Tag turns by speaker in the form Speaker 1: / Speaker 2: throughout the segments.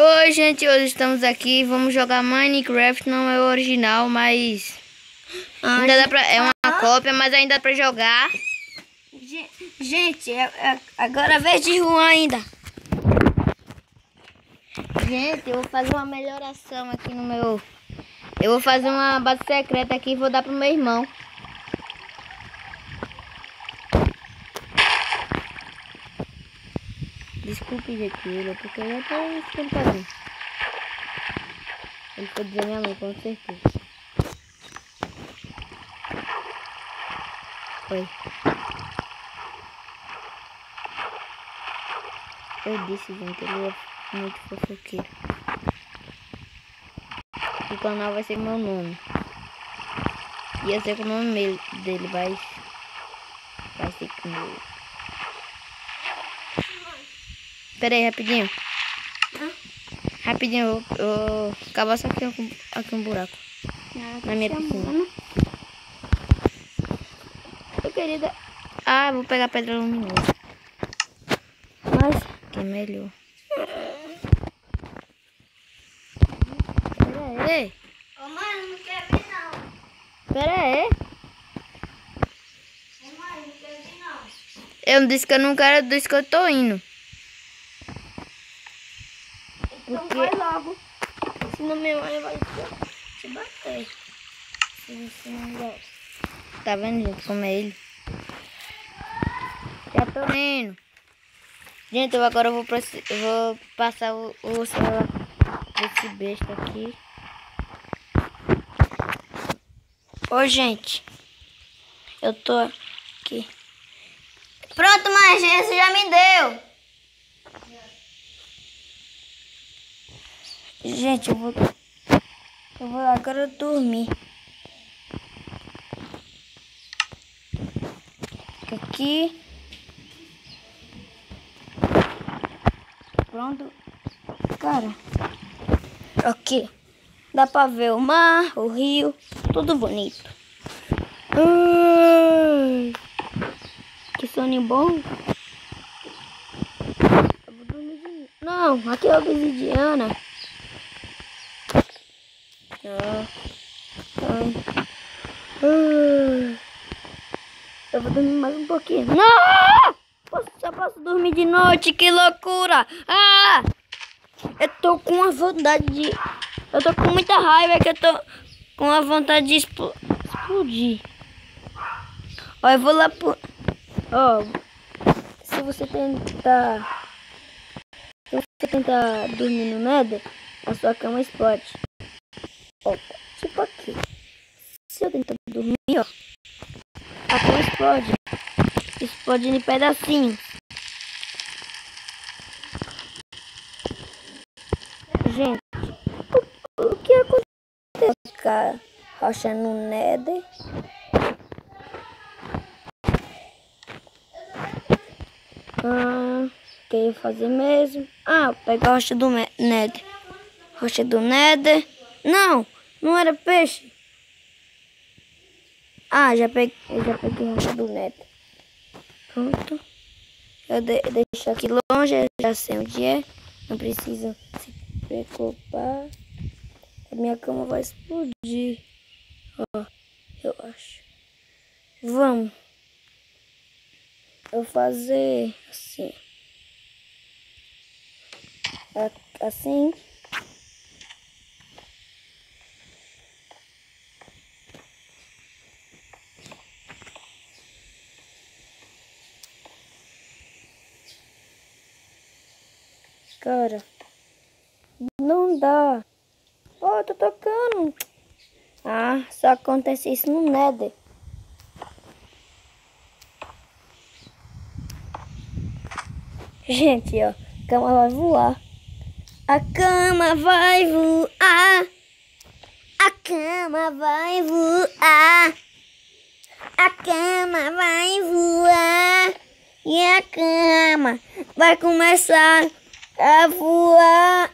Speaker 1: Oi, gente, hoje estamos aqui, vamos jogar Minecraft, não é o original, mas ainda dá pra, é uma cópia, mas ainda dá pra jogar.
Speaker 2: Gente, agora é vez de Juan ainda.
Speaker 1: Gente, eu vou fazer uma melhoração aqui no meu... Eu vou fazer uma base secreta aqui e vou dar pro meu irmão. Desculpe, gente, ele, porque eu já tô esquentando. Ele foi dizer minha mãe, com certeza. Foi. Eu disse, gente, ele é muito fofoqueiro. O canal vai ser meu nome. Ia ser com o nome dele, vai ser com ele. Pera aí, rapidinho. Rapidinho, eu vou acabar só aqui um buraco. Na minha piscina. Eu queria... Ah, vou pegar pedra luminosa. Mas que é melhor. Pera aí.
Speaker 2: Ô, mãe, não quer vir não.
Speaker 1: Pera aí.
Speaker 2: Ô, mãe, não quer vir não.
Speaker 1: Eu não disse que eu não quero, eu disse que eu tô indo.
Speaker 2: Então
Speaker 1: Porque...
Speaker 2: vai logo. Senão minha mãe vai te bater. Se você não gosta.
Speaker 1: Tá vendo, gente, como é ele? Já tô indo. Gente, agora eu vou passar o celular pra esse besta aqui.
Speaker 2: Ô, gente. Eu tô aqui. Pronto, mãe, esse já me deu. Gente, eu vou agora dormir. Aqui. Pronto. Cara. Aqui. Dá pra ver o mar, o rio. Tudo bonito. Ai, que soninho bom. Eu vou dormir de novo. Não, aqui é a obsidiana. Eu vou dormir mais um pouquinho. Não! Só posso dormir de noite, que loucura! Ah! Eu tô com uma vontade de... Eu tô com muita raiva que eu tô com a vontade de explodir. Ó, eu vou lá pro... Ó, se você tentar dormir no Nether, a sua cama explode. Ó, tipo aqui. Se eu tentar dormir, ó, a cama explode. Explode em pedacinhos. Gente, o que aconteceu com a rocha no Nether? O que eu ia fazer mesmo? Ah, pegar a rocha do Nether. Rocha do Nether. Não, não era peixe. Ah, já peguei a rocha do Nether. Pronto. Eu deixo aqui longe, eu já sei onde é. Não precisa se preocupar. A minha cama vai explodir. Ó, eu acho. Vamos. Eu vou fazer assim. Assim. Cara, não dá. Ó, eu tô tocando. Ah, só acontece isso no Nether. Gente, ó, a cama vai voar. A cama vai voar. A cama vai voar. A cama vai voar. E a cama vai começar a voar.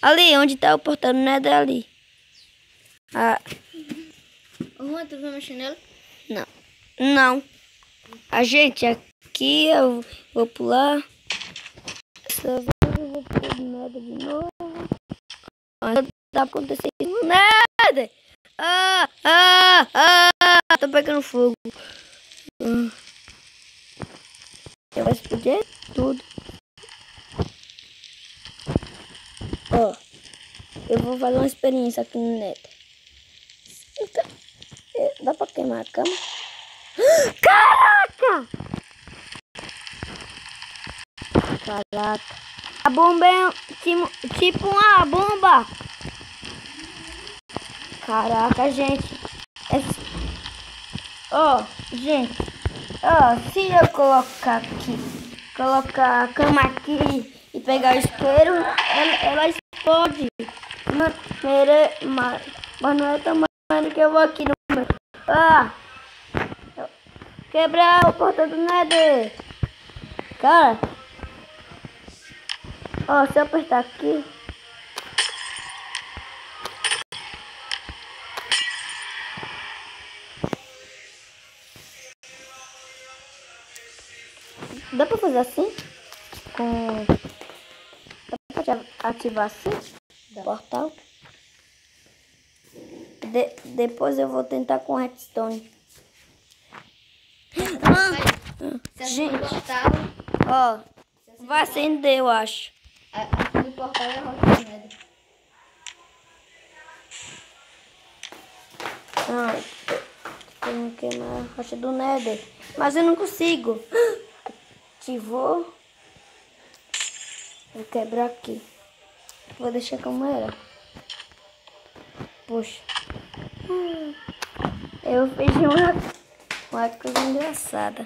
Speaker 2: Ali, onde tá o portão do Nether, ali.
Speaker 1: Juan, tu vai mexer nele?
Speaker 2: Não. Não. A gente aqui, eu vou pular. Dessa vez eu vou pôr nada de novo. Ainda tá acontecendo nada. Tô pegando fogo. Eu vou explodir tudo. Ó, eu vou fazer uma experiência aqui no Nether. Dá pra queimar a cama? Caraca! Caraca. A bomba é tipo uma bomba. Caraca, gente. Ó, gente. Ó, se eu colocar a cama aqui e pegar o isqueiro, ela explode. Mas não é tamanho que eu vou aqui no meu. Quebrar o portão do Nether. Cara. Ó, se eu apertar aqui. Dá pra fazer assim? Dá pra ativar assim? O portal? Depois eu vou tentar com redstone. Gente, ó, vai acender, eu acho.
Speaker 1: Aqui no portal é a rocha do Nether.
Speaker 2: Tem que queimar a rocha do Nether. Mas eu não consigo. Ativou. Vou quebrar aqui. Vou deixar como era. Poxa. Eu fiz uma coisa engraçada.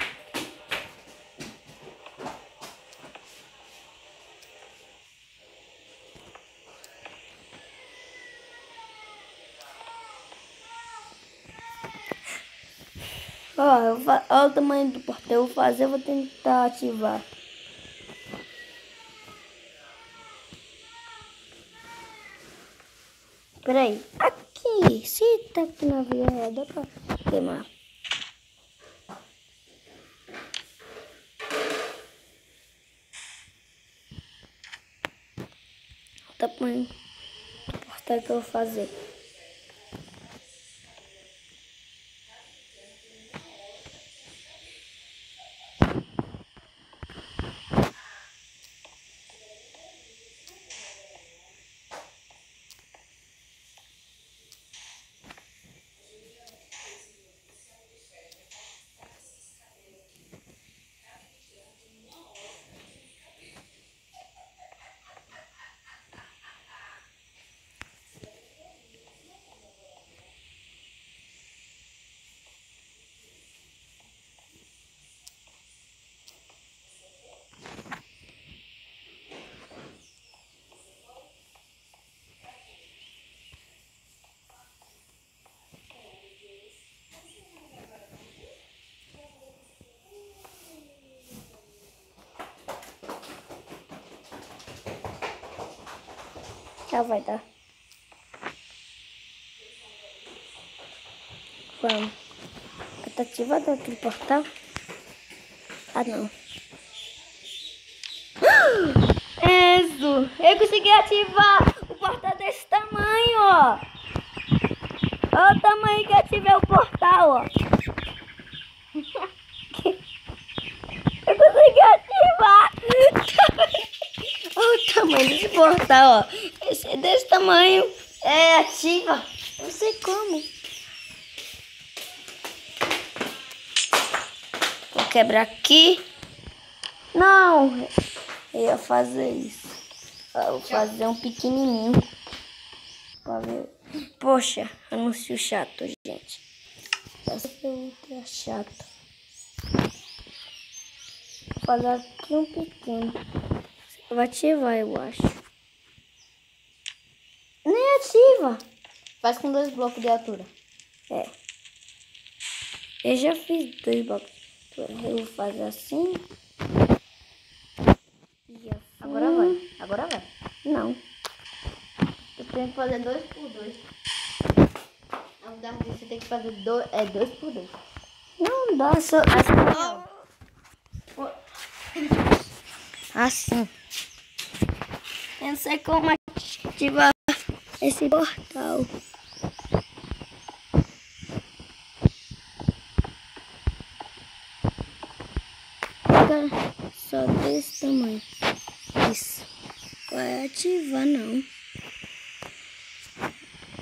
Speaker 2: Ó, olha o tamanho do portão. Eu vou fazer, vou tentar ativar. Peraí. Aqui. Se tá aqui na via, dá pra queimar. O tamanho do portão que eu vou fazer. Já vai dar. Vamos. Tá ativado aquele portal? Ah, não. Enzo, eu consegui ativar o portal desse tamanho, ó. Olha o tamanho que eu ativei o portal, ó. Eu consegui ativar. Olha o tamanho desse portal, ó. Esse é desse tamanho. É ativa. Não sei como. Vou quebrar aqui. Não. Eu ia fazer isso. Eu vou fazer um pequenininho. Pra ver. Poxa, anúncio chato, gente. Essa pergunta é chata. Vou fazer aqui um pequeno. Vai ativar, eu acho. Nem ativa.
Speaker 1: Faz com 2 blocos de altura.
Speaker 2: É. Eu já fiz 2 blocos. Eu vou fazer assim. E assim.
Speaker 1: Agora vai. Agora vai.
Speaker 2: Não.
Speaker 1: Eu tenho que fazer 2 por 2. Não, você tem que fazer 2 por 2.
Speaker 2: Não dá, só assim. Assim. Eu não sei como ativar esse portal. Fica só desse tamanho. Isso. Vai ativar não.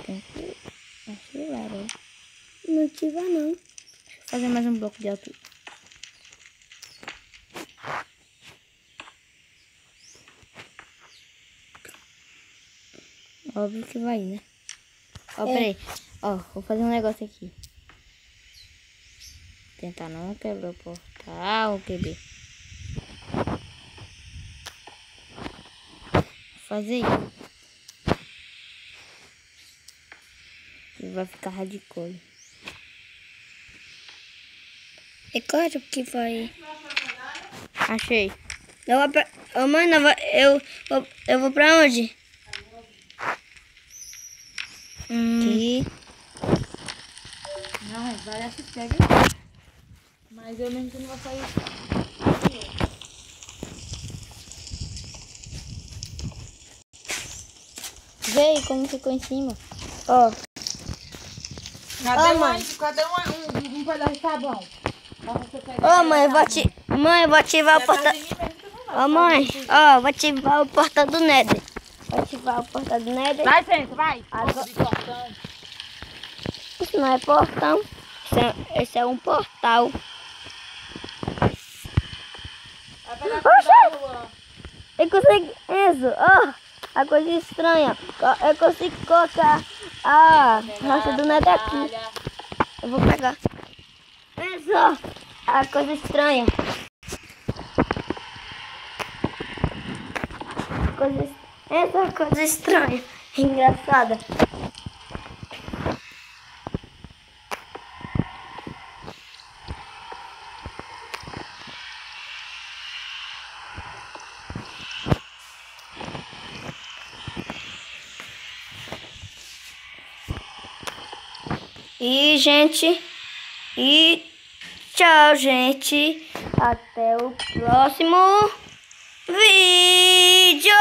Speaker 1: Tem que ativar, né?
Speaker 2: Não ativa não.
Speaker 1: Deixa eu fazer mais um bloco de altura. Óbvio que vai, né? Ó, peraí. Ó, vou fazer um negócio aqui. Tentar não quebrar o portal, QB. Vou fazer isso. E vai ficar hardcore.
Speaker 2: É claro que vai.
Speaker 1: Achei.
Speaker 2: Eu vou pra... Ô, mãe, eu vou pra onde?
Speaker 1: Aqui. Não, mas vai se pega. Mas eu mesmo que não vou sair. Vê aí como ficou em cima.
Speaker 2: Ó.
Speaker 3: Cadê,
Speaker 2: mãe?
Speaker 3: Cadê um pedaço de sabão?
Speaker 2: Ô, mãe, eu vou ativar o portal. Ô, mãe, ó, vou ativar o portal do Nether. Vou ativar o portal do Nether.
Speaker 3: Vai, Fênix, vai.
Speaker 2: Isso não é portão. Esse é um portal. Oxa! Eu consigo... Isso, ó. A coisa estranha. Eu consigo colocar a rocha do Nether aqui. Eu vou pegar. Isso, ó. A coisa estranha. Essa coisa estranha. Engraçada. E, gente, tchau, gente. Até o próximo vídeo.